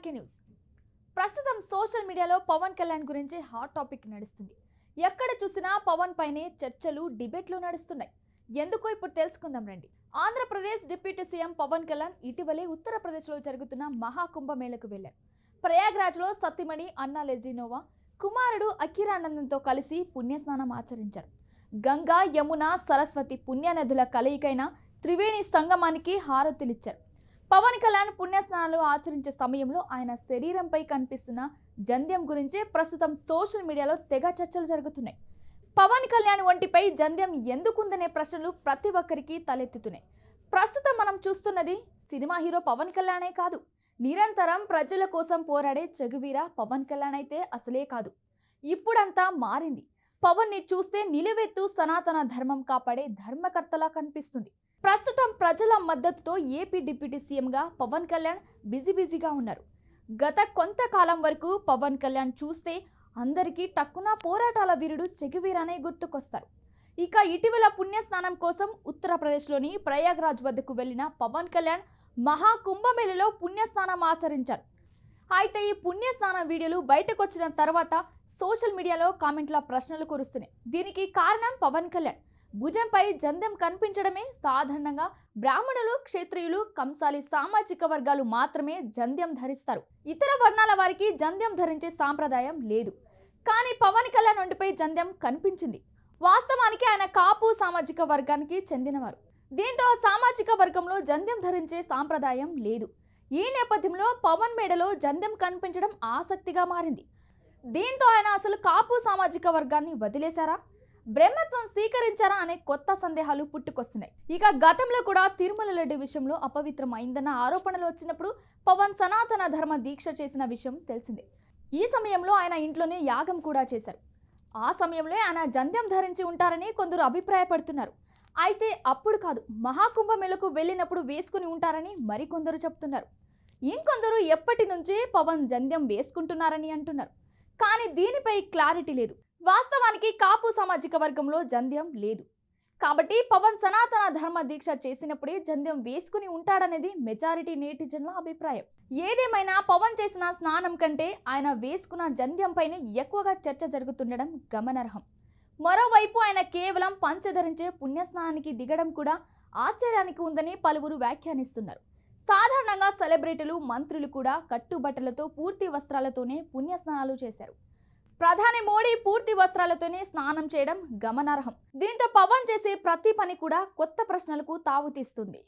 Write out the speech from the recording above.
RK news. ప్రస్తుతం social మీడియాలో పవన్ కళ్యాణ్ గురించి హాట్ టాపిక్ నడుస్తుంది. ఎక్కడ చూసినా పవన్ పైనే చర్చలు, డిబేట్లు నడుస్తున్నాయి. ఎందుకో ఇప్పుడు తెలుసుకుందాం రండి. ఆంధ్రప్రదేశ్ డిప్యూటీ సీఎం పవన్ కళ్యాణ్ ఇటీవలే ఉత్తరప్రదేశ్లో జరుగుతున్న మహాకుంభమేళకు వెళ్లారు. ప్రయాగ్రాజ్లో సత్తిమణి అన్నా లెజినోవా కుమారుడు అఖిరానందంతో కలిసి పుణ్యస్నానం ఆచరించారు. గంగా, యమున, సరస్వతి పుణ్యనదుల కలయికైన త్రివేణి సంగమానికి హారతులిచ్చారు. పవన్ కళ్యాణ్ పుణ్యస్నానాలు ఆచరించే సమయంలో ఆయన శరీరంపై కనిపిస్తున్న జంధ్యం గురించే ప్రస్తుతం సోషల్ మీడియాలో తెగ చర్చలు జరుగుతున్నాయి. పవన్ కళ్యాణ్ ఒంటిపై జంధ్యం ఎందుకుందనే ప్రశ్నలు ప్రతి ఒక్కరికి తలెత్తుతున్నాయి. ప్రస్తుతం మనం చూస్తున్నది సినిమా హీరో పవన్ కళ్యాణే కాదు, నిరంతరం ప్రజల కోసం పోరాడే చెగువీర పవన్ కళ్యాణ్ అయితే అసలే కాదు. ఇప్పుడంతా మారింది. పవన్ ని చూస్తే నిలువెత్తు సనాతన ధర్మం కాపాడే ధర్మకర్తలా కనిపిస్తుంది. ప్రస్తుతం ప్రజల మద్దతుతో ఏపీ డిప్యూటీ సీఎంగా పవన్ కళ్యాణ్ బిజీగా ఉన్నారు. గత కొంతకాలం వరకు పవన్ కళ్యాణ్ చూస్తే అందరికీ టక్కున పోరాటాల వీరుడు చెగువీరనే గుర్తుకొస్తారు. ఇక ఇటీవల పుణ్యస్నానం కోసం ఉత్తరప్రదేశ్లోని ప్రయాగ్రాజ్ వద్దకు వెళ్లిన పవన్ కళ్యాణ్ మహాకుంభమేళలో పుణ్యస్నానం ఆచరించారు. అయితే ఈ పుణ్యస్నానం వీడియోలు బయటకు వచ్చిన తర్వాత సోషల్ మీడియాలో కామెంట్ల ప్రశ్నలు కురుస్తున్నాయి. దీనికి కారణం పవన్ కళ్యాణ్ భుజంపై జంధ్యం కనిపించడమే. సాధారణంగా బ్రాహ్మణులు, క్షత్రియులు, కంసాలి సామాజిక వర్గాలు మాత్రమే జంధ్యం ధరిస్తారు. ఇతర వర్ణాల వారికి జంధ్యం ధరించే సాంప్రదాయం లేదు. కానీ పవన్ కళ్యాణ్ ఒంటిపై జంధ్యం కనిపించింది. వాస్తవానికి ఆయన కాపు సామాజిక వర్గానికి చెందినవారు. దీంతో సామాజిక వర్గంలో జంధ్యం ధరించే సాంప్రదాయం లేదు. ఈ నేపథ్యంలో పవన్ మేడలో జంధ్యం కనిపించడం ఆసక్తిగా మారింది. దీంతో ఆయన అసలు కాపు సామాజిక వర్గాన్ని వదిలేశారా, బ్రహ్మత్వం స్వీకరించారా అనే కొత్త సందేహాలు పుట్టుకొస్తున్నాయి. ఇక గతంలో కూడా తిరుమల లడ్డు విషయంలో అపవిత్రం అయిందన్న ఆరోపణలు వచ్చినప్పుడు పవన్ సనాతన ధర్మ దీక్ష చేసిన విషయం తెలిసిందే. ఈ సమయంలో ఆయన ఇంట్లోనే యాగం కూడా చేశారు. ఆ సమయంలో ఆయన జంధ్యం ధరించి ఉంటారని కొందరు అభిప్రాయపడుతున్నారు. అయితే అప్పుడు కాదు, మహాకుంభమేళకు వెళ్ళినప్పుడు వేసుకుని ఉంటారని మరికొందరు చెప్తున్నారు. ఇంకొందరు ఎప్పటి నుంచే పవన్ జంధ్యం వేసుకుంటున్నారని అంటున్నారు. కానీ దీనిపై క్లారిటీ లేదు. వాస్తవానికి కాపు సామాజిక వర్గంలో జంధ్యం లేదు. కాబట్టి పవన్ సనాతన ధర్మ దీక్ష చేసినప్పుడే జంధ్యం వేసుకుని ఉంటాడనేది మెజారిటీ నేటిజన్ల అభిప్రాయం. ఏదేమైనా పవన్ చేసిన స్నానం కంటే ఆయన వేసుకున్న జంధ్యంపైనే ఎక్కువగా చర్చ జరుగుతుండడం గమనార్హం. మరోవైపు ఆయన కేవలం పంచ ధరించే పుణ్యస్నానానికి దిగడం కూడా ఆశ్చర్యానికి ఉందని పలువురు వ్యాఖ్యానిస్తున్నారు. సాధారణంగా సెలబ్రిటీలు, మంత్రులు కూడా కట్టుబట్టలతో పూర్తి వస్త్రాలతోనే పుణ్యస్నానాలు చేశారు. ప్రధాని మోడీ పూర్తి వస్త్రాలతోనే స్నానం చేయడం గమనార్హం. దీంతో పవన్ చేసే ప్రతి పని కూడా కొత్త ప్రశ్నలకు తావుతీస్తుంది.